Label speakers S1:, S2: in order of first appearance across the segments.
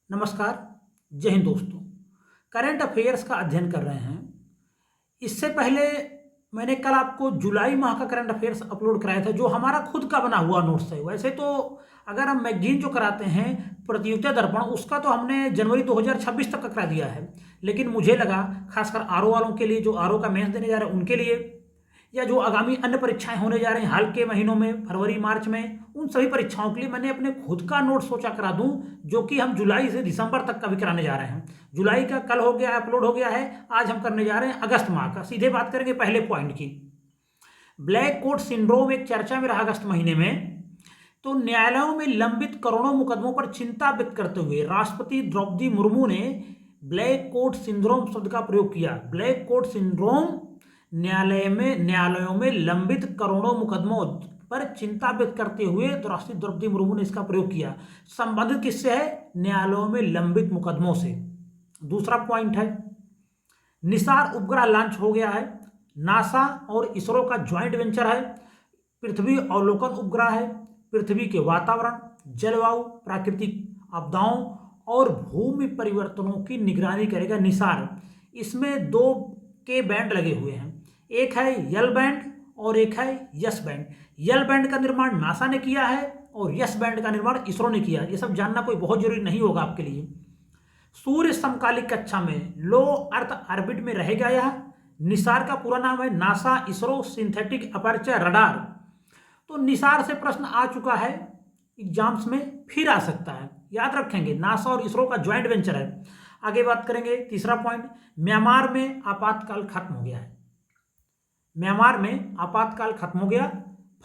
S1: नमस्कार। जय हिंद दोस्तों। करंट अफेयर्स का अध्ययन कर रहे हैं। इससे पहले मैंने कल आपको जुलाई माह का करंट अफेयर्स अपलोड कराया था, जो हमारा खुद का बना हुआ नोट्स है। वैसे तो अगर हम मैगजीन जो कराते हैं प्रतियोगिता दर्पण, उसका तो हमने जनवरी 2026 तक का करा दिया है। लेकिन मुझे लगा खासकर आरओ वालों के लिए, जो आरओ का मेंस देने जा रहे हैं उनके लिए, या जो आगामी अन्य परीक्षाएं होने जा रही हैं हाल के महीनों में, फरवरी मार्च में, उन सभी परीक्षाओं के लिए मैंने अपने खुद का नोट सोचा करा दूं, जो कि हम जुलाई से दिसंबर तक का भी कराने जा रहे हैं। जुलाई का कल हो गया, अपलोड हो गया है। आज हम करने जा रहे हैं अगस्त माह का। सीधे बात करेंगे पहले पॉइंट की। ब्लैक कोट सिंड्रोम एक चर्चा में रहा अगस्त महीने में। तो न्यायालयों में लंबित करोड़ों मुकदमों पर चिंता व्यक्त करते हुए राष्ट्रपति द्रौपदी मुर्मू ने ब्लैक कोट सिंड्रोम शब्द का प्रयोग किया। ब्लैक कोट सिंड्रोम न्यायालयों में लंबित करोड़ों मुकदमों पर चिंता व्यक्त करते हुए राष्ट्रपति द्रौपदी मुर्मू ने इसका प्रयोग किया। संबंधित किससे है? न्यायालयों में लंबित मुकदमों से। दूसरा पॉइंट है, निसार उपग्रह लॉन्च हो गया है। नासा और इसरो का ज्वाइंट वेंचर है। पृथ्वी अवलोकन उपग्रह है। पृथ्वी के वातावरण, जलवायु, प्राकृतिक आपदाओं और भूमि परिवर्तनों की निगरानी करेगा निसार। इसमें दो के बैंड लगे हुए हैं, एक है यल बैंड और एक है यस बैंड। यल बैंड का निर्माण नासा ने किया है और यस बैंड का निर्माण इसरो ने किया है। ये सब जानना कोई बहुत जरूरी नहीं होगा आपके लिए। सूर्य समकालिक कक्षा में लो अर्थ ऑर्बिट में रहेगा यह। निसार का पूरा नाम है NASA ISRO synthetic aperture radar. तो निसार से प्रश्न आ चुका है एग्जाम्स में, फिर आ सकता है, याद रखेंगे। नासा और इसरो का ज्वाइंट वेंचर है। आगे बात करेंगे। तीसरा पॉइंट, म्यांमार में आपातकाल खत्म हो गया है। म्यांमार में आपातकाल खत्म हो गया।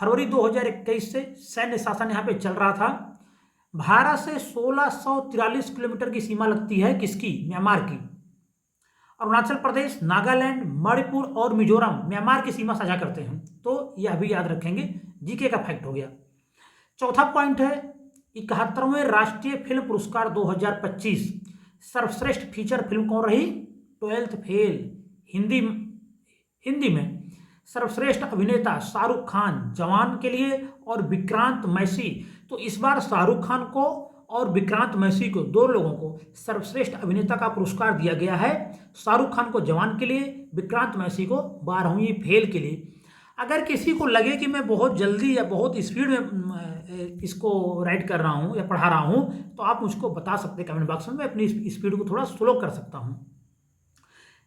S1: फरवरी 2021 से सैन्य शासन यहां पे चल रहा था। भारत से 1643 किलोमीटर की सीमा लगती है, किसकी? म्यांमार की। अरुणाचल प्रदेश, नागालैंड, मणिपुर और मिजोरम म्यांमार की सीमा साझा करते हैं। तो यह भी याद रखेंगे, जीके का फैक्ट हो गया। चौथा पॉइंट है, 71वें राष्ट्रीय फिल्म पुरस्कार 2025 सर्वश्रेष्ठ फीचर फिल्म कौन रही? 12th fail. हिंदी में सर्वश्रेष्ठ अभिनेता शाहरुख खान जवान के लिए और विक्रांत मैसी। तो इस बार शाहरुख खान को और विक्रांत मैसी को, दो लोगों को सर्वश्रेष्ठ अभिनेता का पुरस्कार दिया गया है। शाहरुख खान को जवान के लिए, विक्रांत मैसी को 12वीं फेल के लिए। अगर किसी को लगे कि मैं बहुत जल्दी या बहुत स्पीड में इसको राइट कर रहा हूँ या पढ़ा रहा हूँ, तो आप मुझको बता सकते हैं कमेंट बॉक्स में, मैं अपनी स्पीड को थोड़ा स्लो कर सकता हूँ।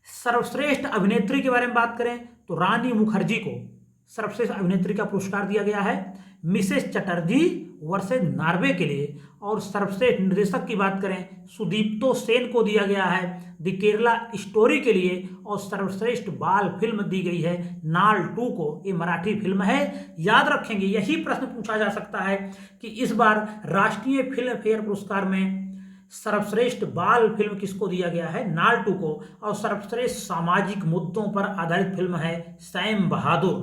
S1: सर्वश्रेष्ठ अभिनेत्री के बारे में बात करें तो रानी मुखर्जी को सर्वश्रेष्ठ अभिनेत्री का पुरस्कार दिया गया है, मिसेस चटर्जी वर्सेस नॉर्वे के लिए। और सर्वश्रेष्ठ निर्देशक की बात करें, सुदीप्तो सेन को दिया गया है द केरला स्टोरी के लिए। और सर्वश्रेष्ठ बाल फिल्म दी गई है नाल 2 को। ये मराठी फिल्म है, याद रखेंगे। यही प्रश्न पूछा जा सकता है कि इस बार राष्ट्रीय फिल्म फेयर पुरस्कार में सर्वश्रेष्ठ बाल फिल्म किसको दिया गया है? नाल 2 को। और सर्वश्रेष्ठ सामाजिक मुद्दों पर आधारित फिल्म है सैम बहादुर।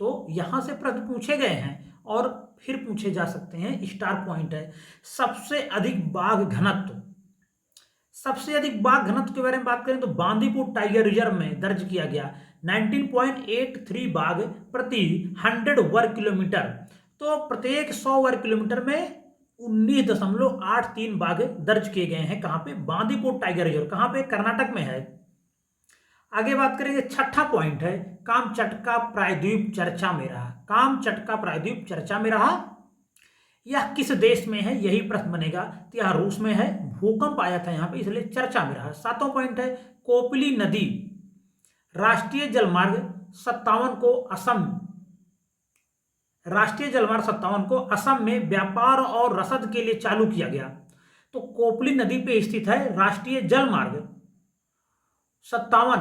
S1: तो यहां से प्रश्न पूछे गए हैं और फिर पूछे जा सकते हैं। स्टार पॉइंट है, सबसे अधिक बाघ घनत्व। सबसे अधिक बाघ घनत्व के बारे में बात करें तो बांदीपुर टाइगर रिजर्व में दर्ज किया गया 19.83 बाघ प्रति 100 वर्ग किलोमीटर। तो प्रत्येक 100 वर्ग किलोमीटर में 19.83 बाघ दर्ज किए गए हैं। कहां पे? Bandipur tiger reserve. कहां पे? कर्नाटक में है। आगे बात करेंगे। छठा पॉइंट है, कामचटका प्रायद्वीप चर्चा में रहा। कामचटका प्रायद्वीप चर्चा में रहा, यह किस देश में है? यही प्रश्न बनेगा। तो यह रूस में है। भूकंप आया था यहां पे, इसलिए चर्चा में रहा। सातवां पॉइंट है, कोपली नदी राष्ट्रीय जलमार्ग 57 को असम में व्यापार और रसद के लिए चालू किया गया। तो कोपली नदी पे स्थित है राष्ट्रीय जलमार्ग 57,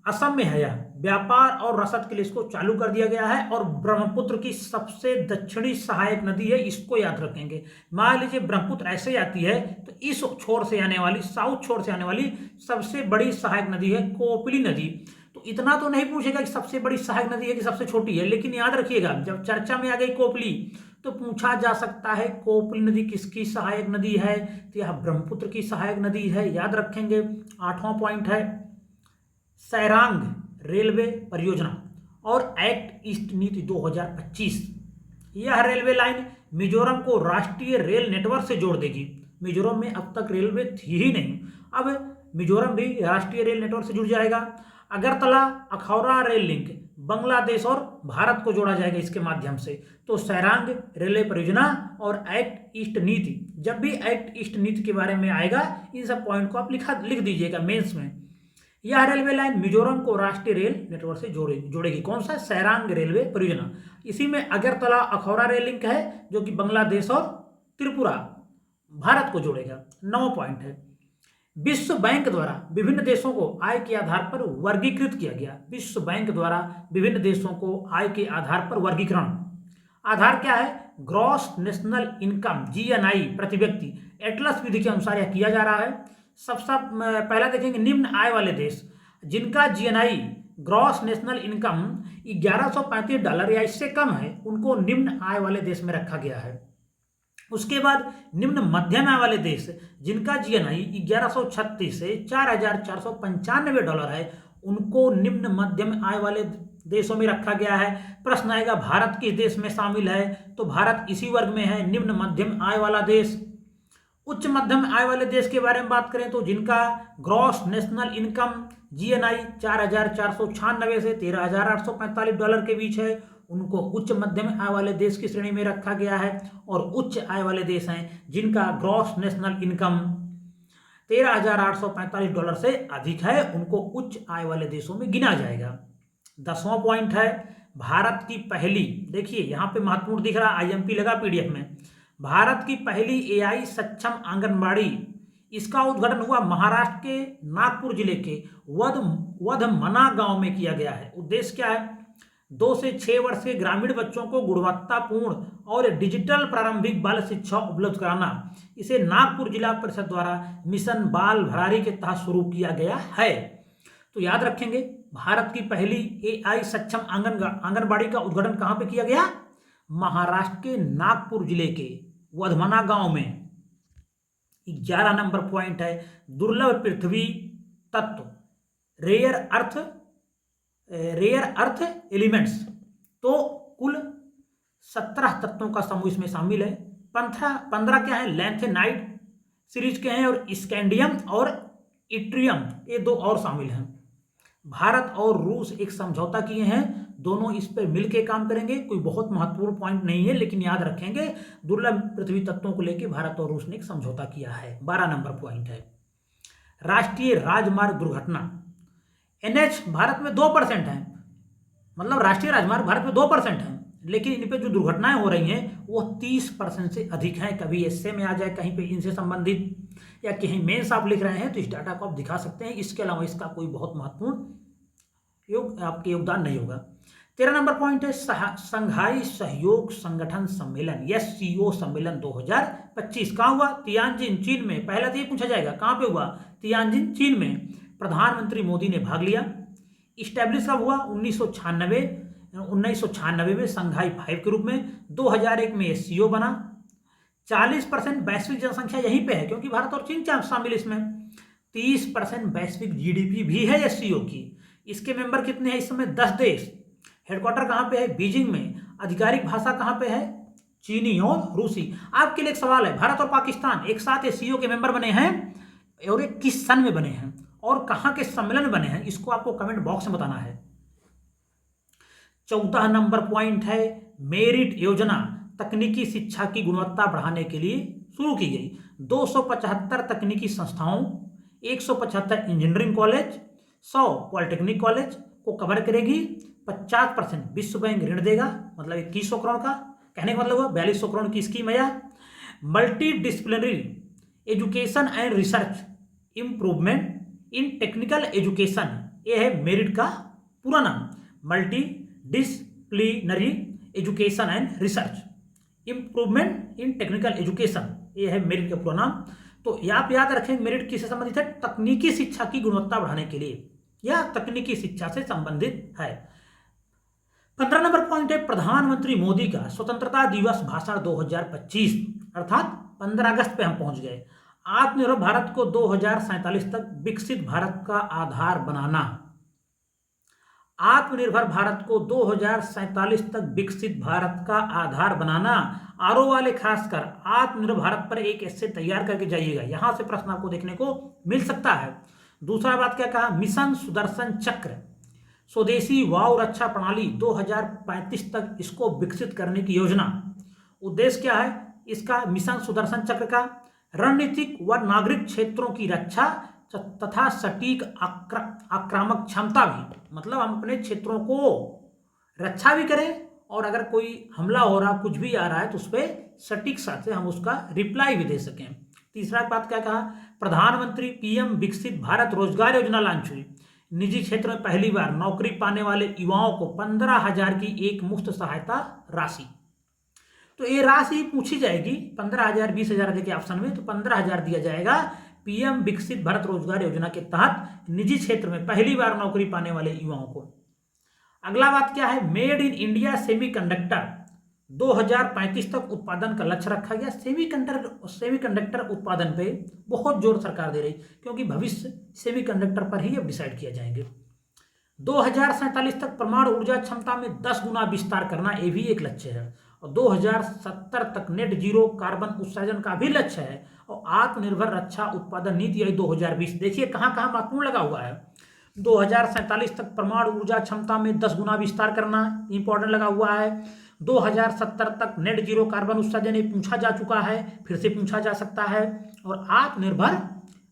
S1: असम में है। यह व्यापार और रसद के लिए इसको चालू कर दिया गया है। और ब्रह्मपुत्र की सबसे दक्षिणी सहायक नदी है, इसको याद रखेंगे। मान लीजिए ब्रह्मपुत्र ऐसे आती है तो इस छोर से आने वाली, साउथ छोर से आने वाली सबसे बड़ी सहायक नदी है कोपली नदी। तो इतना तो नहीं पूछेगा कि सबसे बड़ी सहायक नदी है कि सबसे छोटी है, लेकिन याद रखिएगा जब चर्चा में आ गई कोपली तो पूछा जा सकता है कोपली नदी किसकी सहायक नदी है? तो यह ब्रह्मपुत्र की सहायक नदी है, याद रखेंगे। आठवां पॉइंट है, सैरांग रेलवे परियोजना और एक्ट ईस्ट नीति 2025। यह रेलवे लाइन मिजोरम को राष्ट्रीय रेल नेटवर्क से जोड़ देगी। मिजोरम में अब तक रेलवे थी ही नहीं, अब मिजोरम भी राष्ट्रीय रेल नेटवर्क से जुड़ जाएगा। अगरतला अखौरा रेल लिंक बांग्लादेश और भारत को जोड़ा जाएगा इसके माध्यम से। तो सैरांग रेलवे परियोजना और एक्ट ईस्ट नीति, जब भी एक्ट ईस्ट नीति के बारे में आएगा इन सब पॉइंट को आप लिख दीजिएगा मेंस में। यह रेलवे लाइन मिजोरम को राष्ट्रीय रेल नेटवर्क से जोड़ेगी। कौन सा? सैरांग रेलवे परियोजना। इसी में अगरतला अखौरा रेल लिंक है जो कि बांग्लादेश और त्रिपुरा भारत को जोड़ेगा। 9वां पॉइंट है, विश्व बैंक द्वारा विभिन्न देशों को आय के आधार पर वर्गीकृत किया गया। विश्व बैंक द्वारा विभिन्न देशों को आय के आधार पर वर्गीकरण। आधार क्या है? ग्रॉस नेशनल इनकम GNI प्रति व्यक्ति। एटलस विधि के अनुसार यह किया जा रहा है। सबसे पहला देखेंगे निम्न आय वाले देश जिनका GNI ग्रॉस नेशनल इनकम $1135 या इससे कम है, उनको निम्न आय वाले देश में रखा गया है। उसके बाद निम्न मध्यम आय वाले देश जिनका GNI 1136 से $4495 है, उनको निम्न मध्यम आय वाले देशों में रखा गया है। प्रश्न आएगा भारत किस देश में शामिल है? तो भारत इसी वर्ग में है, निम्न मध्यम आय वाला देश। उच्च मध्यम आय वाले देश के बारे में बात करें तो जिनका ग्रॉस नेशनल इनकम GNI 4496 से $13,845 के बीच है, उनको उच्च मध्यम आय वाले देश की श्रेणी में रखा गया है। और उच्च आय वाले देश हैं जिनका ग्रॉस नेशनल इनकम $13,845 से अधिक है, उनको उच्च आय वाले देशों में गिना जाएगा। 10वां पॉइंट है, भारत की पहली, देखिए यहाँ पे महत्वपूर्ण दिख रहा IMP लगा PDF में, भारत की पहली AI सक्षम आंगनबाड़ी, इसका उद्घाटन हुआ महाराष्ट्र के नागपुर जिले के वधमना गांव में किया गया है। उद्देश्य क्या है? 2 से 6 वर्ष के ग्रामीण बच्चों को गुणवत्तापूर्ण और डिजिटल प्रारंभिक बाल शिक्षा उपलब्ध कराना। इसे नागपुर जिला परिषद द्वारा मिशन बाल भरारी के तहत शुरू किया गया है। तो याद रखेंगे, भारत की पहली AI सक्षम आंगनबाड़ी का उद्घाटन कहाँ पे किया गया? महाराष्ट्र के नागपुर जिले के वधमना गांव में। 11 नंबर पॉइंट है, दुर्लभ पृथ्वी तत्व रेयर अर्थ एलिमेंट्स। तो कुल 17 तत्वों का समूह इसमें शामिल है। 15 क्या है? लैंथेनाइड सीरीज के हैं, और स्कैंडियम और इट्रियम ये 2 और शामिल हैं। भारत और रूस एक समझौता किए हैं, दोनों इस पर मिलकर काम करेंगे। कोई बहुत महत्वपूर्ण पॉइंट नहीं है, लेकिन याद रखेंगे दुर्लभ पृथ्वी तत्वों को लेकर भारत और रूस ने एक समझौता किया है। 12 नंबर पॉइंट है, राष्ट्रीय राजमार्ग दुर्घटना। NH भारत में 2% है, मतलब राष्ट्रीय राजमार्ग भारत में 2% है, लेकिन इन पे जो दुर्घटनाएं हो रही हैं वो 30% से अधिक हैं। कभी एस्से में आ जाए कहीं पे इनसे संबंधित, या कहीं मेंस आप लिख रहे हैं तो इस डाटा को आप दिखा सकते हैं। इसके अलावा इसका कोई बहुत महत्वपूर्ण आपके योगदान नहीं होगा। 13 नंबर पॉइंट है, शंघाई सहयोग संगठन सम्मेलन SCO सम्मेलन 2025 कहाँ हुआ? तियानजिन चीन में। पहला तो ये पूछा जाएगा कहाँ पे हुआ? तियानजिन चीन में। प्रधानमंत्री मोदी ने भाग लिया। इस्टेब्लिश कब हुआ? 1996 में शंघाई 5 के रूप में। 2001 में SCO बना। 40% वैश्विक जनसंख्या यहीं पे है, क्योंकि भारत और चीन शामिल इसमें। 30% वैश्विक GDP भी है SCO की। इसके मेंबर कितने हैं इस समय? 10 देश। हेडक्वार्टर कहाँ पे है? बीजिंग में। आधिकारिक भाषा कहाँ पे है? चीनी और रूसी। आपके लिए एक सवाल है, भारत और पाकिस्तान एक साथ SCO के मेंबर बने हैं, और एक किस सन में बने हैं और कहाँ के सम्मेलन में बने हैं, इसको आपको कमेंट बॉक्स में बताना है। 14 नंबर पॉइंट है, मेरिट योजना तकनीकी शिक्षा की गुणवत्ता बढ़ाने के लिए शुरू की गई। 275 तकनीकी संस्थाओं, 175 इंजीनियरिंग कॉलेज, 100 पॉलिटेक्निक कॉलेज को कवर करेगी। 50% विश्व बैंक ऋण देगा, मतलब 2100 करोड़ का। कहने का मतलब हुआ 4200 करोड़ की स्कीम है। Multi disciplinary education and research improvement in technical education, ये है मेरिट का पूरा नाम। Multi disciplinary education and research improvement in technical education, ये है मेरिट का पूरा नाम। तो आप याद रखें, मेरिट किससे संबंधित है? तकनीकी शिक्षा की गुणवत्ता बढ़ाने के लिए, या तकनीकी शिक्षा से संबंधित है। 15 नंबर पॉइंट है, प्रधानमंत्री मोदी का स्वतंत्रता दिवस भाषण 2025, अर्थात 15 अगस्त पे हम पहुंच गए। आत्मनिर्भर भारत को 2047 तक विकसित भारत का आधार बनाना। आत्मनिर्भर भारत को 2047 तक विकसित भारत का आधार बनाना। आरओ वाले खासकर आत्मनिर्भर भारत पर एक ऐसे तैयार करके जाइएगा, यहां से प्रश्न आपको देखने को मिल सकता है। दूसरा बात क्या कहा, मिशन सुदर्शन चक्र, स्वदेशी वायु रक्षा प्रणाली 2035 तक इसको विकसित करने की योजना। उद्देश्य क्या है इसका, मिशन सुदर्शन चक्र का, रणनीतिक व नागरिक क्षेत्रों की रक्षा तथा सटीक आक्रामक क्षमता भी, मतलब हम अपने क्षेत्रों को रक्षा भी करें और अगर कोई हमला हो रहा कुछ भी आ रहा है तो उस पर सटीक साथ से हम उसका रिप्लाई भी दे सकें। तीसरा बात क्या कहा, प्रधानमंत्री पीएम विकसित भारत रोजगार योजना लॉन्च हुई। निजी क्षेत्र में पहली बार नौकरी पाने वाले युवाओं को 15,000 की एक मुफ्त सहायता राशि। तो ये राशि पूछी जाएगी 15,000 20,000 देके ऑप्शन में, तो 15,000 दिया जाएगा। पीएम विकसित भारत रोजगार योजना के तहत निजी क्षेत्र में पहली बार नौकरी पाने वाले युवाओं को। अगला बात क्या है, मेड इन इंडिया सेमीकंडक्टर 2035 तक उत्पादन का लक्ष्य रखा गया। सेमीकंडक्टर उत्पादन पे बहुत जोर सरकार दे रही, क्योंकि भविष्य सेमीकंडक्टर पर ही अब डिसाइड किया जाएंगे। 2047 तक परमाणु ऊर्जा क्षमता में 10 गुना विस्तार करना, ये भी एक लक्ष्य है। और 2070 तक नेट जीरो कार्बन उत्सर्जन का भी लक्ष्य है। और आत्मनिर्भर रक्षा उत्पादन नीति आई 2020, देखिए कहाँ कहाँ महत्वपूर्ण लगा हुआ है। 2047 तक परमाणु ऊर्जा क्षमता में 10 गुना विस्तार करना, इंपॉर्टेंट लगा हुआ है। 2070 तक नेट जीरो कार्बन उत्सर्जन, ये पूछा जा चुका है, फिर से पूछा जा सकता है। और आत्मनिर्भर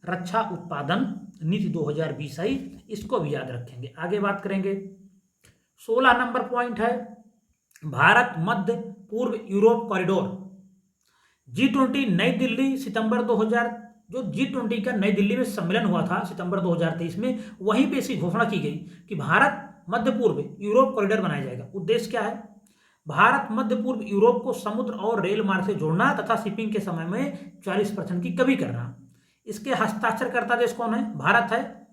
S1: रक्षा उत्पादन नीति 2020 आई, इसको भी याद रखेंगे। आगे बात करेंगे, 16 नंबर पॉइंट है भारत मध्य पूर्व यूरोप कॉरिडोर। G20 नई दिल्ली सितंबर 2000, जो G20 का नई दिल्ली में सम्मेलन हुआ था सितंबर 2023 में, वहीं पे इसकी घोषणा की गई कि भारत मध्य पूर्व यूरोप कॉरिडोर बनाया जाएगा। उद्देश्य क्या है, भारत मध्य पूर्व यूरोप को समुद्र और रेल मार्ग से जोड़ना तथा शिपिंग के समय में 40% की कमी करना। इसके हस्ताक्षरकर्ता देश कौन है, भारत है,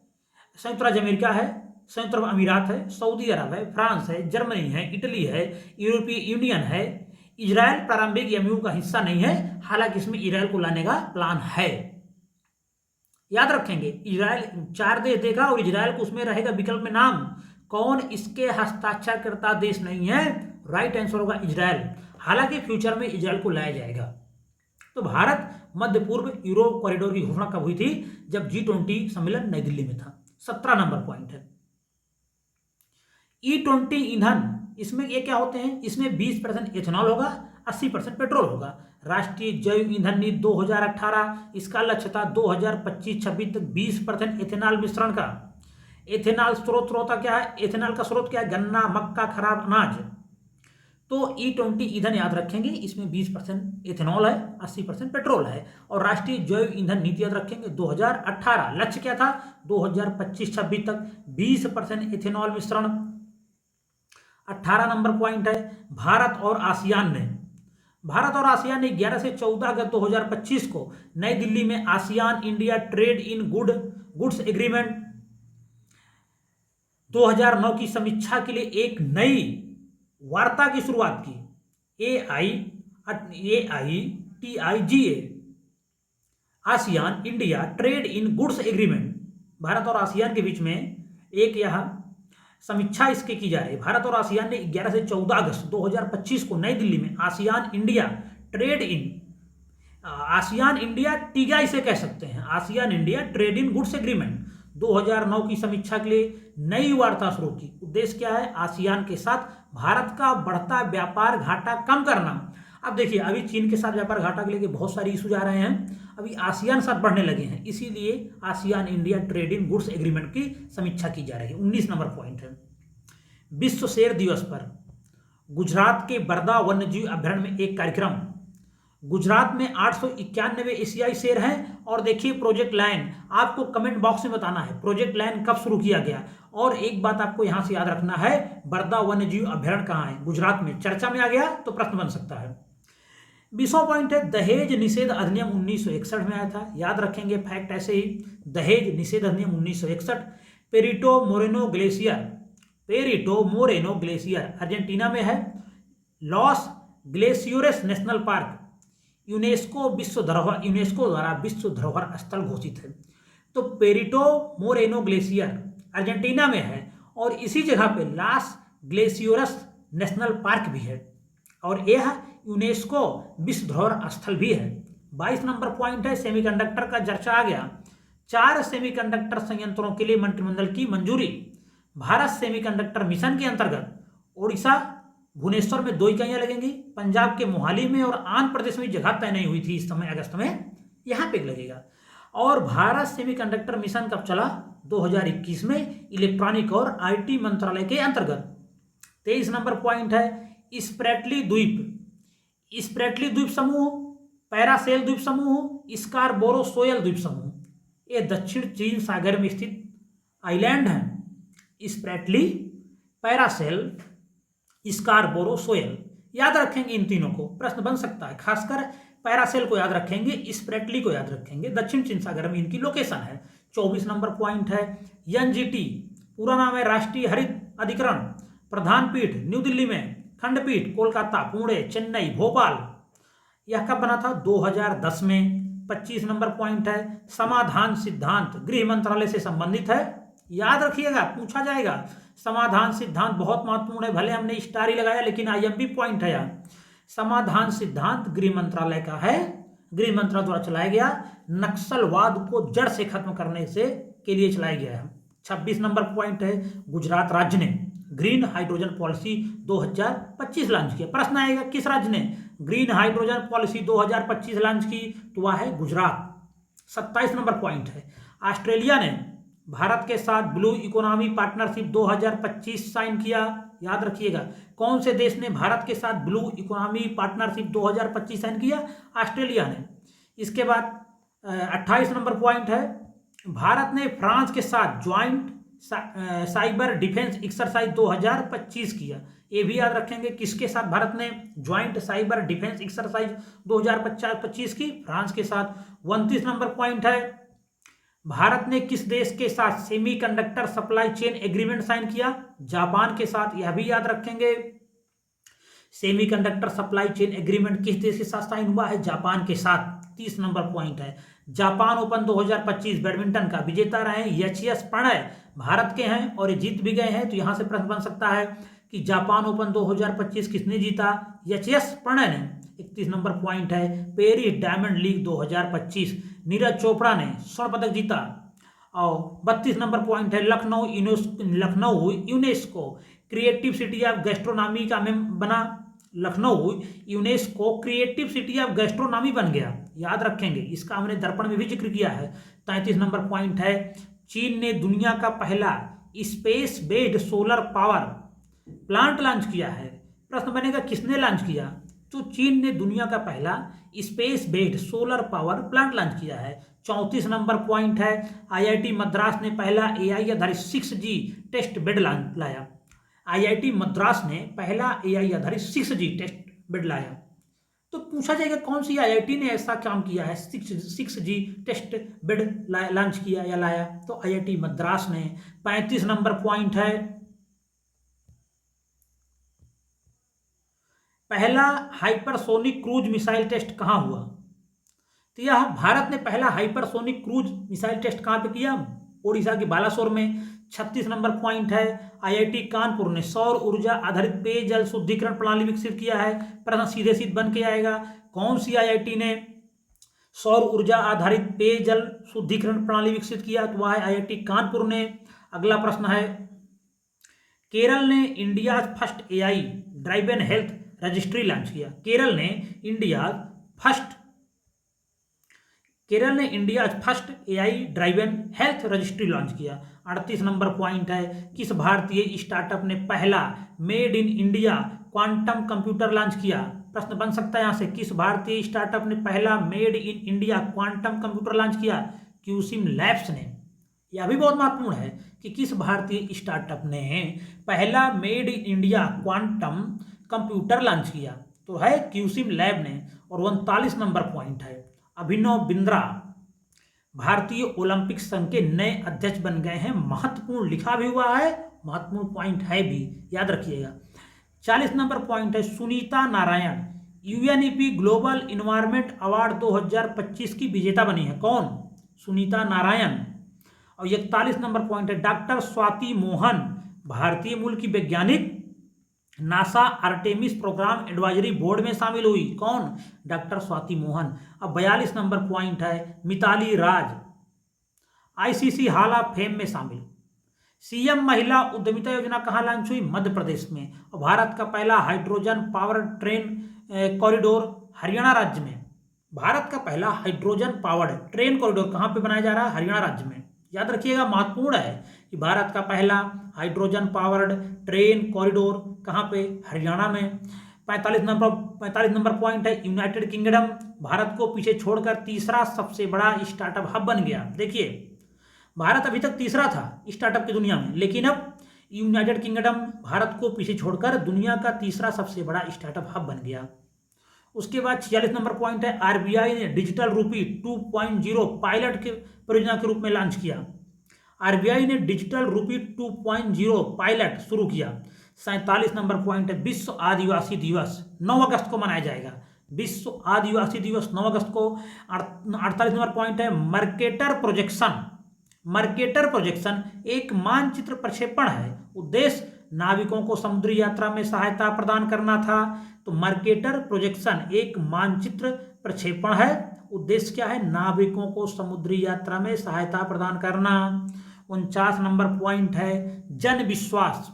S1: संयुक्त राज्य अमेरिका है, संयुक्त अरब अमीरात है, सऊदी अरब है, फ्रांस है, जर्मनी है, इटली है, यूरोपीय यूनियन है। इजराइल प्रारंभिक एमयू का हिस्सा नहीं है, हालांकि इसमें इजराइल को लाने का प्लान है। याद रखेंगे, इजराइल 4 देश देगा और इजराइल को उसमें रहेगा विकल्प में नाम। कौन इसके हस्ताक्षरकर्ता देश नहीं है, राइट आंसर होगा इजराइल। हालांकि फ्यूचर में इजराइल को लाया जाएगा। तो भारत मध्य पूर्व यूरोप कॉरिडोर की घोषणा कब हुई थी, जब G20 सम्मेलन नई दिल्ली में था। 17 नंबर पॉइंट है E20 ईंधन, इसमें ये क्या होते हैं, इसमें 20% एथेनॉल होगा, 80% पेट्रोल होगा। राष्ट्रीय जैव ईंधन नीति 2018, इसका लक्ष्य था 2025-26 तक 20% एथेनॉल मिश्रण का। एथेनॉल स्रोत क्या है, एथेनॉल का स्रोत क्या है, गन्ना, मक्का, खराब अनाज। तो E20 ईंधन याद रखेंगे, इसमें 20% एथेनॉल है, 80% पेट्रोल है। और राष्ट्रीय जैव ईंधन नीति याद रखेंगे 2018, लक्ष्य क्या था 2025-26 तक 20% एथेनॉल मिश्रण। 18 नंबर पॉइंट है भारत और आसियान ने 11 से 14 अगस्त 2025 को नई दिल्ली में ASEAN India trade in goods agreement 2009 की समीक्षा के लिए एक नई वार्ता की शुरुआत की। AITIGA ASEAN India trade in goods agreement, Bharat और आसियान के बीच में एक यह समीक्षा इसके की जा रही है। भारत और आसियान ने 11 से 14 अगस्त 2025 को नई दिल्ली में आसियान इंडिया टीगा इसे कह सकते हैं, ASEAN India trade in goods agreement 2009 की समीक्षा के लिए नई वार्ता शुरू की। उद्देश्य क्या है, आसियान के साथ भारत का बढ़ता व्यापार घाटा कम करना। अब देखिए, अभी चीन के साथ व्यापार घाटा के लेके बहुत सारे इशूज आ रहे हैं, अभी आसियान साथ बढ़ने लगे हैं, इसीलिए ASEAN India trade in goods agreement की समीक्षा की जा रही है। 19 नंबर पॉइंट है विश्व शेर दिवस पर गुजरात के बरदा वन्यजीव अभ्यारण्य में एक कार्यक्रम। गुजरात में 891 एशियाई शेर हैं। और देखिए प्रोजेक्ट लाइन, आपको कमेंट बॉक्स में बताना है प्रोजेक्ट लाइन कब शुरू किया गया। और एक बात आपको यहां से याद रखना है, बरदा वन्यजीव अभ्यारण्य कहां है, गुजरात में। चर्चा में आ गया तो प्रश्न बन सकता है। 20वां पॉइंट है दहेज निषेध अधिनियम 1961 में आया था, याद रखेंगे फैक्ट ऐसे ही। दहेज निषेध अधिनियम 1961। पेरिटो मोरेनो ग्लेशियर अर्जेंटीना में है। लॉस ग्लेशियोरेस नेशनल पार्क यूनेस्को द्वारा विश्व धरोहर स्थल घोषित है। तो पेरिटो मोरेनो ग्लेशियर अर्जेंटीना में है और इसी जगह पे लास ग्लेसियोरस नेशनल पार्क भी है और यह यूनेस्को विश्व धरोहर स्थल भी है। 22 नंबर पॉइंट है, सेमीकंडक्टर का चर्चा आ गया। 4 सेमीकंडक्टर संयंत्रों के लिए मंत्रिमंडल की मंजूरी। भारत सेमीकंडक्टर मिशन के अंतर्गत ओडिशा भुवनेश्वर में 2 इकाइयां लगेंगी, पंजाब के मोहाली में और आंध्र प्रदेश में जगह तय नहीं हुई थी इस समय अगस्त में, यहाँ पे लगेगा। और भारत सेमीकंडक्टर मिशन कब चला? 2021 में इलेक्ट्रॉनिक और आईटी मंत्रालय के अंतर्गत। 23 नंबर पॉइंट है, स्प्रेटली द्वीप। स्प्रेटली द्वीप समूह, पैरासेल द्वीप समूह, स्कारबोरो-सोयल द्वीप समूह, ये दक्षिण चीन सागर में स्थित आइलैंड हैं। स्प्रेटली, पैरासेल, स्कारबोरो-सोयल, याद रखेंगे इन तीनों को, प्रश्न बन सकता है। खासकर पैरासेल को याद रखेंगे, स्प्रेटली को याद रखेंगे, दक्षिण चीन सागर में इनकी लोकेशन है। 24 नंबर पॉइंट है, एनजीटी पूरा नाम है राष्ट्रीय हरित अधिकरण, प्रधान पीठ न्यू दिल्ली में, खंडपीठ कोलकाता, पुणे, चेन्नई, भोपाल। यह कब बना था? 2010 में। 25 नंबर पॉइंट है, समाधान सिद्धांत गृह मंत्रालय से संबंधित है, याद रखिएगा, पूछा जाएगा। समाधान सिद्धांत बहुत महत्वपूर्ण है, भले हमने स्टार ही लगाया लेकिन आईएमपी पॉइंट है यहाँ। समाधान सिद्धांत गृह मंत्रालय का है, गृह मंत्रालय द्वारा चलाया गया, नक्सलवाद को जड़ से खत्म करने से के लिए चलाया गया है। 26 नंबर पॉइंट है, गुजरात राज्य ने ग्रीन हाइड्रोजन पॉलिसी 2025 लॉन्च किया। प्रश्न आएगा किस राज्य ने ग्रीन हाइड्रोजन पॉलिसी 2025 लॉन्च की? तो वह है गुजरात। 27 नंबर पॉइंट है, ऑस्ट्रेलिया ने भारत के साथ ब्लू इकोनॉमी पार्टनरशिप 2025 साइन किया, याद रखिएगा। कौन से देश ने भारत के साथ ब्लू इकोनॉमी पार्टनरशिप 2025 साइन किया? ऑस्ट्रेलिया ने। इसके बाद 28 नंबर पॉइंट है, भारत ने फ्रांस के साथ ज्वाइंट साइबर डिफेंस एक्सरसाइज 2025 किया, ये भी याद रखेंगे। किसके साथ भारत ने ज्वाइंट साइबर डिफेंस एक्सरसाइज 2025 की? फ्रांस के साथ। 29 नंबर पॉइंट है, भारत ने किस देश के साथ semiconductor supply chain agreement sign किया? जापान के साथ, यह भी याद रखेंगे। सेमीकंडक्टर सप्लाई चेन एग्रीमेंट किस देश के साथ साइन हुआ है? जापान के साथ। 30 नंबर पॉइंट है, जापान ओपन 2025 बैडमिंटन का विजेता रहे एच.एस. प्रणय, भारत के हैं और ये जीत भी गए हैं, तो यहां से प्रश्न बन सकता है कि जापान ओपन 2025 किसने जीता? एच.एस. प्रणय ने। 31 नंबर पॉइंट है, Paris diamond league 2025 Neeraj Chopra ने स्वर्ण पदक जीता। और 32 नंबर पॉइंट है, Lucknow UNESCO creative city of gastronomy का बना। Lucknow UNESCO creative city of gastronomy बन गया, याद रखेंगे, इसका हमने दर्पण में भी जिक्र किया है। 33 नंबर पॉइंट है, चीन ने दुनिया का पहला space based solar power plant launch किया है। प्रश्न बनेगा किसने लॉन्च किया? तो चीन ने दुनिया का पहला space based solar power plant launch किया है। 34 नंबर पॉइंट है, आईआईटी मद्रास ने पहला एआई आधारित 6G टेस्ट बेड लाया। आईआईटी मद्रास ने पहला एआई आधारित 6G टेस्ट बेड लाया। तो पूछा जाएगा कौन सी आईआईटी ने ऐसा काम किया है, 6G टेस्ट बेड लॉन्च किया या लाया? तो आईआईटी मद्रास ने। 35 नंबर पॉइंट है, पहला हाइपरसोनिक क्रूज मिसाइल टेस्ट कहां हुआ? तो यह भारत ने पहला हाइपरसोनिक क्रूज मिसाइल टेस्ट कहां पे किया? ओडिशा के बालासोर में। 36 नंबर पॉइंट है, आईआईटी कानपुर ने सौर ऊर्जा आधारित पेयजल शुद्धिकरण प्रणाली विकसित किया है। प्रश्न सीधे सीधे बन के आएगा, कौन सी आईआईटी ने सौर ऊर्जा आधारित पेयजल शुद्धिकरण प्रणाली विकसित किया? तो वह है आईआईटी कानपुर ने। अगला प्रश्न है, केरल ने India first AI driven health registry launch किया। केरल ने India first AI driven health registry launch किया। 38 नंबर पॉइंट है, किस भारतीय स्टार्टअप ने पहला made in India quantum computer launch किया? प्रश्न बन सकता है यहां से, किस भारतीय स्टार्टअप ने पहला made in India quantum computer launch किया? क्यूसिम लैब्स ने। यह भी बहुत महत्वपूर्ण है कि किस भारतीय स्टार्टअप ने पहला made in India quantum computer launch किया? तो है क्यूसिम लैब ने। और 39 नंबर पॉइंट है, अभिनव बिंद्रा भारतीय ओलंपिक संघ के नए अध्यक्ष बन गए हैं। महत्वपूर्ण लिखा भी हुआ है, महत्वपूर्ण पॉइंट है भी, याद रखिएगा। 40 नंबर पॉइंट है, Sunita Narayan UNEP global environment award 2025 की विजेता बनी है। कौन? सुनीता नारायण। और 41 नंबर पॉइंट है, डॉक्टर स्वाति मोहन भारतीय मूल की वैज्ञानिक NASA Artemis program advisory board में शामिल हुई। कौन? डॉक्टर स्वाति मोहन। अब 42 नंबर पॉइंट है, Mithali Raj ICC hall of fame में शामिल। सीएम महिला उद्यमिता योजना कहाँ लॉन्च हुई? मध्य प्रदेश में। और भारत का पहला hydrogen power train corridor Haryana राज्य में। भारत का पहला हाइड्रोजन पावर्ड ट्रेन कॉरिडोर कहाँ पे बनाया जा रहा है? हरियाणा राज्य में। याद रखिएगा, महत्वपूर्ण है कि भारत का पहला हाइड्रोजन पावर्ड ट्रेन कॉरिडोर कहाँ पे? हरियाणा में। 45 नंबर पॉइंट है, यूनाइटेड किंगडम भारत को पीछे छोड़कर तीसरा सबसे बड़ा स्टार्टअप हब बन गया। देखिए, भारत अभी तक तीसरा था स्टार्टअप की दुनिया में, लेकिन अब यूनाइटेड किंगडम भारत को पीछे छोड़कर दुनिया का तीसरा सबसे बड़ा स्टार्टअप हब बन गया। उसके बाद 46 नंबर पॉइंट है, आरबीआई ने डिजिटल रूपी 2.0 पायलट के परियोजना के रूप में लॉन्च किया। आरबीआई ने डिजिटल रूपी 2.0 पायलट शुरू किया। 47 नंबर पॉइंट है, विश्व आदिवासी दिवस 9 अगस्त को मनाया जाएगा। विश्व आदिवासी दिवस 9 अगस्त को। 48 नंबर पॉइंट है, मर्केटर प्रोजेक्शन। मर्केटर प्रोजेक्शन एक मानचित्र प्रक्षेपण है। उद्देश्य नाविकों को समुद्री यात्रा में सहायता प्रदान करना था। तो मर्केटर प्रोजेक्शन एक मानचित्र प्रक्षेपण है। उद्देश्य क्या है? नाविकों को समुद्री यात्रा में सहायता प्रदान करना। 49 नंबर पॉइंट है, जन विश्वास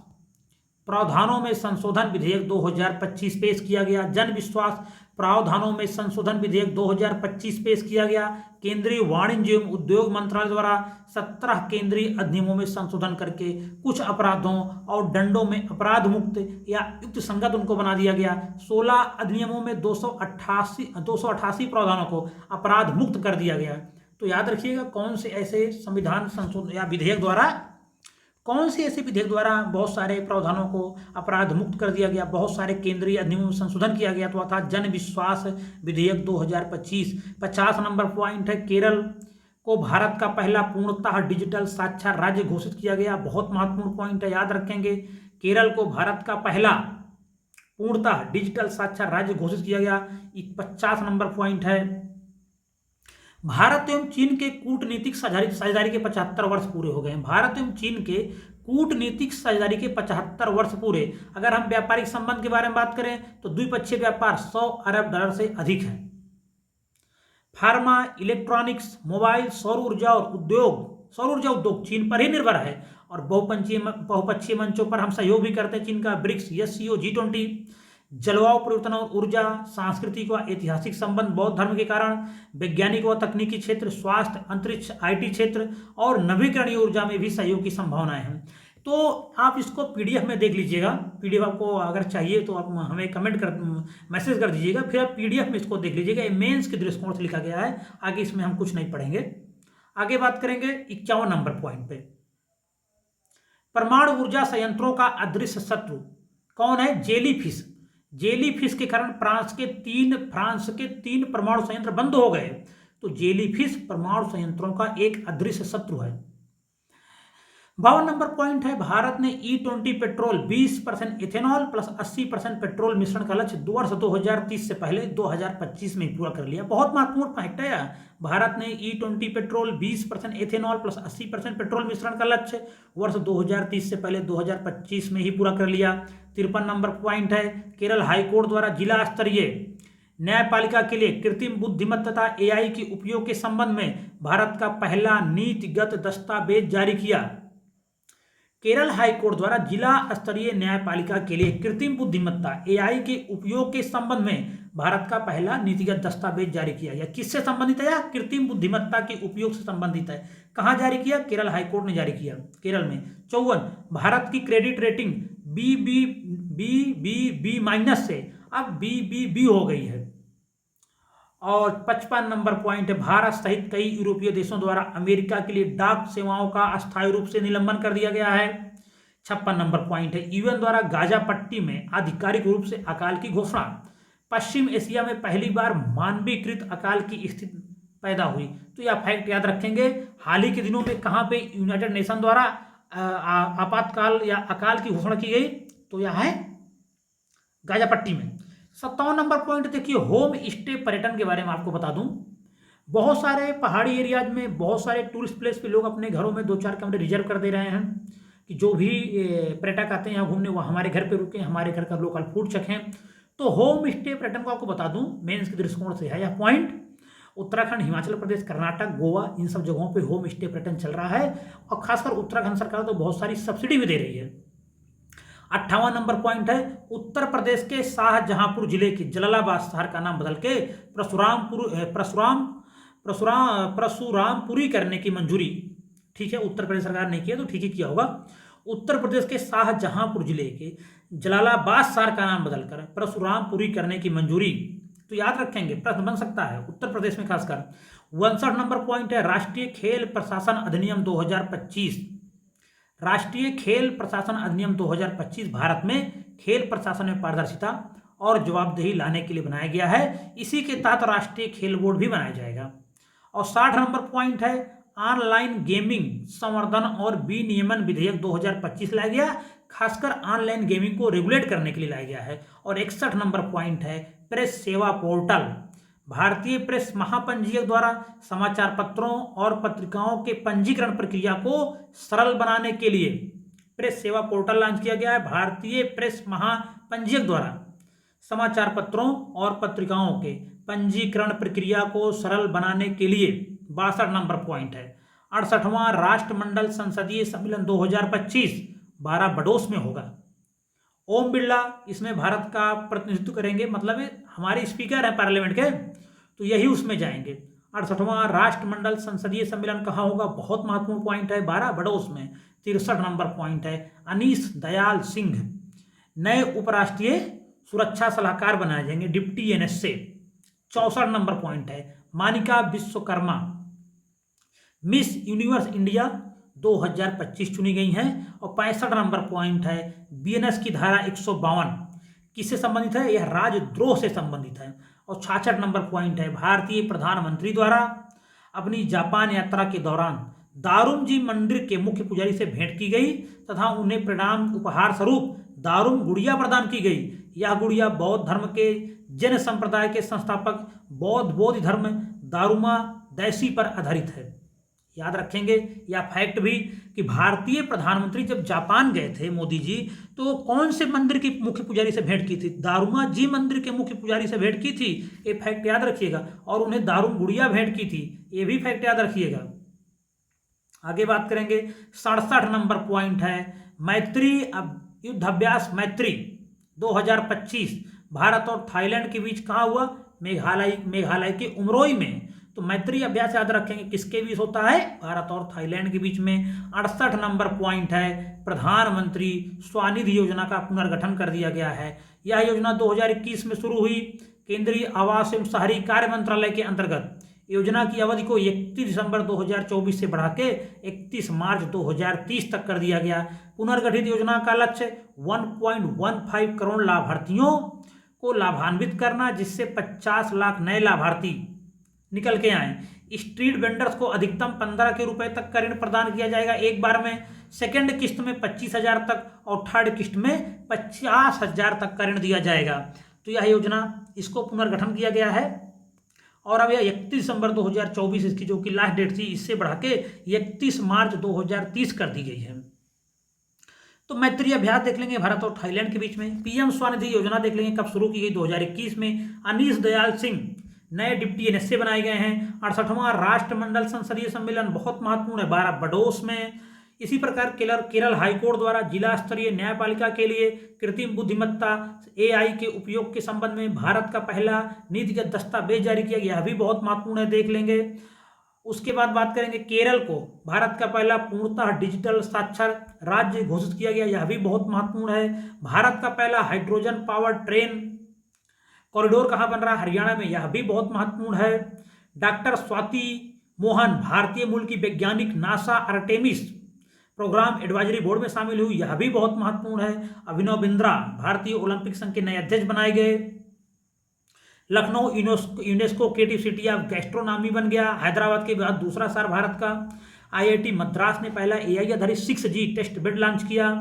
S1: प्रावधानों में संशोधन विधेयक 2025 पेश किया गया। जन विश्वास प्रावधानों में संशोधन विधेयक 2025 पेश किया गया। केंद्रीय वाणिज्य एवं उद्योग मंत्रालय द्वारा 17 केंद्रीय अधिनियमों में संशोधन करके कुछ अपराधों और दंडों में अपराध मुक्त या युक्त संगत उनको बना दिया गया। 16 अधिनियमों में 288 प्रावधानों को अपराध मुक्त कर दिया गया। तो याद रखिएगा, कौन से ऐसे संविधान संशोधन या विधेयक द्वारा, कौन से ऐसे विधेयक द्वारा बहुत सारे प्रावधानों को अपराध मुक्त कर दिया गया, बहुत सारे केंद्रीय अधिनियमों में संशोधन किया गया। तो था जन विश्वास विधेयक 2025। 50 नंबर पॉइंट है, केरल को भारत का पहला पूर्णतः डिजिटल साक्षर राज्य घोषित किया गया। बहुत महत्वपूर्ण पॉइंट है, याद रखेंगे। केरल को भारत का पहला पूर्णतः डिजिटल साक्षर राज्य घोषित किया गया। 50 नंबर पॉइंट है, भारत एवं चीन के कूटनीतिक साझेदारी के 75 वर्ष पूरे हो गए हैं। भारत एवं चीन के कूटनीतिक साझेदारी के 75 वर्ष पूरे। अगर हम व्यापारिक संबंध के बारे में बात करें तो द्विपक्षीय व्यापार 100 अरब डॉलर से अधिक है। फार्मा, इलेक्ट्रॉनिक्स, मोबाइल, सौर ऊर्जा उद्योग चीन पर ही निर्भर है। और बहुपक्षीय मंचों पर हम सहयोग भी करते हैं चीन का। BRICS, SCO, G20। जलवायु परिवर्तन और ऊर्जा, सांस्कृतिक व ऐतिहासिक संबंध बौद्ध धर्म के कारण, वैज्ञानिक व तकनीकी क्षेत्र, स्वास्थ्य, अंतरिक्ष, आईटी क्षेत्र और नवीकरणीय ऊर्जा में भी सहयोग की संभावनाएं हैं। तो आप इसको पीडीएफ में देख लीजिएगा। पीडीएफ आपको अगर चाहिए तो आप हमें मैसेज कर दीजिएगा, फिर आप पीडीएफ में इसको देख लीजिएगा। ये मेंस के दृष्टिकोण से लिखा गया है। आगे इसमें हम कुछ नहीं पढ़ेंगे। आगे बात करेंगे 51 नंबर पॉइंट पे, परमाणु ऊर्जा संयंत्रों का अदृश्य शत्रु कौन है? जेलीफिश। जेलीफिश के कारण फ्रांस के तीन परमाणु संयंत्र बंद हो गए। तो जेलीफिश परमाणु संयंत्रों का एक अदृश्य शत्रु है। 52 नंबर पॉइंट है, भारत ने E20 petrol 20% ethanol plus 80% petrol मिश्रण का लक्ष्य वर्ष 2030 से पहले 2025 में पूरा कर लिया। बहुत महत्वपूर्ण फैक्ट है। भारत ने E20 petrol 20% ethanol plus 80% petrol मिश्रण का लक्ष्य वर्ष 2030 से पहले 2025 में ही पूरा कर लिया। 53 नंबर पॉइंट है, केरल हाईकोर्ट द्वारा जिला स्तरीय न्यायपालिका के लिए कृत्रिम बुद्धिमत्ता तथा AI के उपयोग के संबंध में भारत का पहला नीतिगत दस्तावेज जारी किया। केरल हाईकोर्ट द्वारा जिला स्तरीय न्यायपालिका के लिए कृत्रिम बुद्धिमत्ता AI के उपयोग के संबंध में भारत का पहला नीतिगत दस्तावेज जारी किया गया। किससे संबंधित है? या कृत्रिम बुद्धिमत्ता के उपयोग से संबंधित है। कहां जारी किया? केरल हाईकोर्ट ने जारी किया, केरल में। 54, भारत की क्रेडिट रेटिंग BBB- से अब BBB हो गई है। और 55 नंबर पॉइंट है, भारत सहित कई यूरोपीय देशों द्वारा अमेरिका के लिए डाक सेवाओं का अस्थायी रूप से निलंबन कर दिया गया है। 56 नंबर पॉइंट है, यूएन द्वारा गाजा पट्टी में आधिकारिक रूप से अकाल की घोषणा। पश्चिम एशिया में पहली बार मानवीकृत अकाल की स्थिति पैदा हुई। तो यह फैक्ट याद रखेंगे। हाल ही के दिनों में कहाँ पे यूनाइटेड नेशन द्वारा आपातकाल या अकाल की घोषणा की गई? तो यह है गाजा पट्टी में। 57 नंबर पॉइंट देखिए, होम स्टे पर्यटन के बारे में आपको बता दूं। बहुत सारे पहाड़ी एरियाज में बहुत सारे टूरिस्ट प्लेस पे लोग अपने घरों में 2-4 कमरे रिजर्व कर दे रहे हैं, कि जो भी पर्यटक आते हैं यहाँ घूमने वो हमारे घर पे रुकें, हमारे घर का लोकल फूड चखें। तो होम स्टे पर्यटन को आपको बता दूं मेंस के दृष्टिकोण से है यह पॉइंट। उत्तराखंड, हिमाचल प्रदेश, कर्नाटक, गोवा, इन सब जगहों पे होम स्टे पर्यटन चल रहा है और खासकर उत्तराखंड सरकार तो बहुत सारी सब्सिडी भी दे रही है। 58वां नंबर पॉइंट है उत्तर प्रदेश के शाहजहांपुर जिले के जलालाबाद शहर का नाम बदल के परशुरामपुरी करने की मंजूरी। ठीक है, उत्तर प्रदेश सरकार ने किया तो ठीक ही किया होगा। उत्तर प्रदेश के शाहजहांपुर जिले के जलालाबाद शहर का नाम बदलकर परशुरामपुरी करने की मंजूरी। तो याद रखेंगे, प्रश्न बन सकता है उत्तर प्रदेश में खासकर। 59 नंबर पॉइंट है राष्ट्रीय खेल प्रशासन अधिनियम 2025। राष्ट्रीय खेल प्रशासन अधिनियम 2025 भारत में खेल प्रशासन में पारदर्शिता और जवाबदेही लाने के लिए बनाया गया है। इसी के तहत राष्ट्रीय खेल बोर्ड भी बनाया जाएगा। और 60 नंबर पॉइंट है ऑनलाइन गेमिंग संवर्धन और विनियमन विधेयक 2025 लाया गया, खासकर ऑनलाइन गेमिंग को रेगुलेट करने के लिए लाया गया है। और 61 नंबर पॉइंट है प्रेस सेवा पोर्टल। भारतीय प्रेस महापंजीयक द्वारा समाचार पत्रों और पत्रिकाओं के पंजीकरण प्रक्रिया को सरल बनाने के लिए प्रेस सेवा पोर्टल लॉन्च किया गया है। भारतीय प्रेस महापंजीयक द्वारा समाचार पत्रों और पत्रिकाओं के पंजीकरण प्रक्रिया को सरल बनाने के लिए 62 नंबर पॉइंट है 68वां राष्ट्रमंडल संसदीय सम्मेलन 2025 12 बडोस में होगा। ओम बिरला इसमें भारत का प्रतिनिधित्व करेंगे, मतलब हमारे स्पीकर हैं पार्लियामेंट के, तो यही उसमें जाएंगे। 68वां राष्ट्रमंडल संसदीय सम्मेलन कहाँ होगा, बहुत महत्वपूर्ण पॉइंट है, 12 बडोस में। 63 नंबर पॉइंट है अनीश दयाल सिंह नए उपराष्ट्रीय सुरक्षा सलाहकार बनाए जाएंगे डिप्टी एनएस से। 64 नंबर पॉइंट है Manika Vishwakarma miss universe India 2025 चुनी गई हैं। और 65 नंबर पॉइंट है बीएनएस की धारा 152 किससे संबंधित है, यह राजद्रोह से संबंधित है। और 66 नंबर पॉइंट है भारतीय प्रधानमंत्री द्वारा अपनी जापान यात्रा के दौरान दारुम जी मंदिर के मुख्य पुजारी से भेंट की गई तथा उन्हें प्रणाम उपहार स्वरूप दारुम गुड़िया प्रदान की गई। यह गुड़िया बौद्ध धर्म के जैन संप्रदाय के संस्थापक बौद्ध बोधि धर्म दारुमा दैसी पर आधारित है। याद रखेंगे या फैक्ट भी कि भारतीय प्रधानमंत्री जब जापान गए थे मोदी जी, तो कौन से मंदिर की मुख्य पुजारी से भेंट की थी, दारुमा जी मंदिर के मुख्य पुजारी से भेंट की थी, ये फैक्ट याद रखिएगा। और उन्हें दारुम गुड़िया भेंट की थी, ये भी फैक्ट याद रखिएगा। आगे बात करेंगे 67 नंबर पॉइंट है मैत्री युद्धाभ्यास मैत्री 2025 भारत और थाईलैंड के बीच कहाँ हुआ, मेघालय के उमरोई में। तो मैत्री अभ्यास याद रखेंगे किसके बीच होता है, भारत और थाईलैंड के बीच में। 68 नंबर पॉइंट है प्रधानमंत्री स्वनिधि योजना का पुनर्गठन कर दिया गया है। यह योजना 2021 में शुरू हुई, केंद्रीय आवास एवं शहरी कार्य मंत्रालय के अंतर्गत। योजना की अवधि को 31 दिसंबर 2024 से बढ़ा के 31 मार्च 2030 तक कर दिया गया। पुनर्गठित योजना का लक्ष्य 1.15 करोड़ लाभार्थियों को लाभान्वित करना, जिससे 50 लाख नए लाभार्थी निकल के आए। स्ट्रीट वेंडर्स को अधिकतम 15 के रुपए तक का ऋण प्रदान किया जाएगा एक बार में। सेकेंड किस्त में 25,000 तक और थर्ड किस्त में 50,000 तक का ऋण दिया जाएगा। तो यह योजना इसको पुनर्गठन किया गया है और अब यह 31 दिसंबर 2024 इसकी जो कि लास्ट डेट थी, इससे बढ़ा के 31 मार्च 2030 कर दी गई है। तो मैत्री अभ्यास देख लेंगे भारत और थाईलैंड के बीच में। पीएम स्वनिधि योजना देख लेंगे कब शुरू की गई, 2021 में। अनीश दयाल सिंह नए डिप्टी एनएसए बनाए गए हैं। 68वां राष्ट्रमंडल संसदीय सम्मेलन बहुत महत्वपूर्ण है, 12 बडोस में। इसी प्रकार केरल हाईकोर्ट द्वारा जिला स्तरीय न्यायपालिका के लिए कृत्रिम बुद्धिमत्ता एआई के उपयोग के संबंध में भारत का पहला नीतिगत दस्तावेज जारी किया गया, यह भी बहुत महत्वपूर्ण है, देख लेंगे। उसके बाद बात करेंगे केरल को भारत का पहला पूर्णतः डिजिटल साक्षर राज्य घोषित किया गया, यह भी बहुत महत्वपूर्ण है। भारत का पहला हाइड्रोजन पावर ट्रेन कॉरिडोर कहाँ बन रहा है, हरियाणा में, यह भी बहुत महत्वपूर्ण है। डॉक्टर स्वाति मोहन भारतीय मूल की वैज्ञानिक NASA Artemis program advisory board में शामिल हुई, यह भी बहुत महत्वपूर्ण है। अभिनव बिंद्रा भारतीय ओलंपिक संघ के नए अध्यक्ष बनाए गए। Lucknow UNESCO creative city of gastronomy बन गया, हैदराबाद के बाद दूसरा शहर भारत का। आईआईटी मद्रास ने पहला एआई आधारित 6G टेस्ट बेड लॉन्च किया।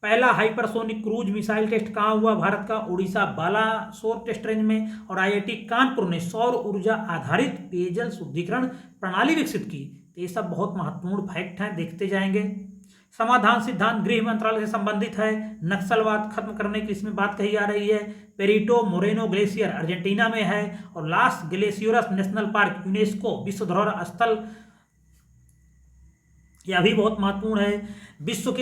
S1: पहला हाइपरसोनिक क्रूज मिसाइल टेस्ट कहाँ हुआ, भारत का उड़ीसा बालासोर टेस्ट रेंज में। और आईआईटी कानपुर ने सौर ऊर्जा आधारित पेयजल शुद्धिकरण प्रणाली विकसित की। तो ये सब बहुत महत्वपूर्ण फैक्ट हैं, देखते जाएंगे। समाधान सिद्धांत गृह मंत्रालय से संबंधित है। नक्सलवाद खत्म करने की इसमें बात कही जा रही है। पेरिटो मोरेनो ग्लेशियर अर्जेंटीना में है। और लास ग्लेसियोरस नेशनल पार्क यूनेस्को विश्व धरोहर स्थल, यह भी बहुत महत्वपूर्ण है। विश्व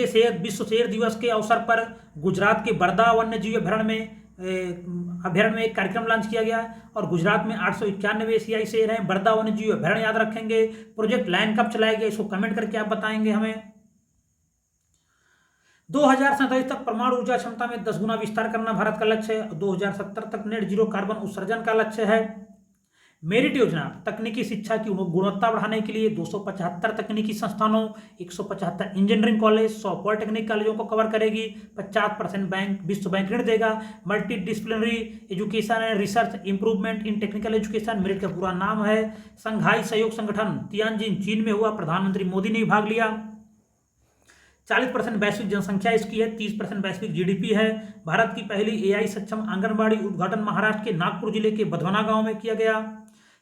S1: शेर दिवस के अवसर पर गुजरात के बरदा वन्य जीव अभ्यारण्य में एक कार्यक्रम लॉन्च किया गया। और गुजरात में 891 एशियाई शेर हैं। बरदा वन्य जीव अभ्यारण्य याद रखेंगे। प्रोजेक्ट लायन कब चलाया गया, इसको कमेंट करके आप बताएंगे हमें। 2047 तक परमाणु ऊर्जा क्षमता में 10 गुना विस्तार करना भारत का लक्ष्य है। 2070 तक नेट जीरो कार्बन उत्सर्जन का लक्ष्य है। मेरिट योजना तकनीकी शिक्षा की गुणवत्ता बढ़ाने के लिए 275 तकनीकी संस्थानों, 175 इंजीनियरिंग कॉलेज, 100 पॉलिटेक्निक कॉलेजों को कवर करेगी। 50% बैंक विश्व बैंक ऋण देगा। Multi disciplinary education and research improvement in technical education, merit का पूरा नाम है। संघाई सहयोग संगठन तियानजिन चीन में हुआ, प्रधानमंत्री मोदी ने भाग लिया। 40% वैश्विक जनसंख्या इसकी है। 30% वैश्विक जीडीपी है। भारत की पहली एआई सक्षम आंगनबाड़ी उद्घाटन महाराष्ट्र के नागपुर जिले के बधवाना गांव में किया गया।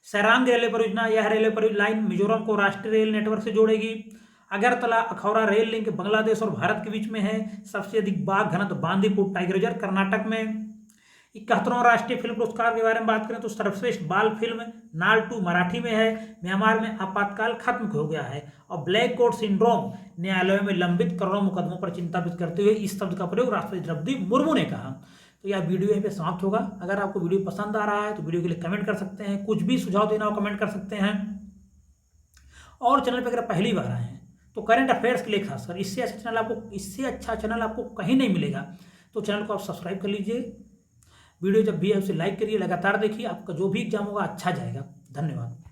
S1: सैरांग रेलवे परियोजना, यह रेलवे परियोजना मिजोरम को राष्ट्रीय रेल नेटवर्क से जोड़ेगी। अगरतला अखौरा रेल लिंक बांग्लादेश और भारत के बीच में है। सबसे अधिक बाघ घनत्व बांदीपुर टाइगर रिजर्व कर्नाटक में। 71वां राष्ट्रीय फिल्म पुरस्कार के बारे में बात करें तो सर्वश्रेष्ठ बाल फिल्म नाल 2 मराठी में है। म्यांमार में आपातकाल खत्म हो गया है। और ब्लैक कोट सिंड्रोम, न्यायालयों में लंबित करोड़ों मुकदमों पर चिंता व्यक्त करते हुए इस शब्द का प्रयोग राष्ट्रपति द्रौपदी मुर्मू ने कहा। तो यह वीडियो यहीं पे समाप्त होगा। अगर आपको वीडियो पसंद आ रहा है तो वीडियो के लिए कमेंट कर सकते हैं, कुछ भी सुझाव देना हो कमेंट कर सकते हैं। और चैनल पर अगर पहली बार आए हैं तो करंट अफेयर्स के लिए खासकर इससे अच्छा चैनल आपको कहीं नहीं मिलेगा। तो चैनल को आप सब्सक्राइब कर लीजिए। वीडियो जब भी है उसे लाइक करिए, लगातार देखिए, आपका जो भी एग्जाम होगा अच्छा जाएगा। धन्यवाद।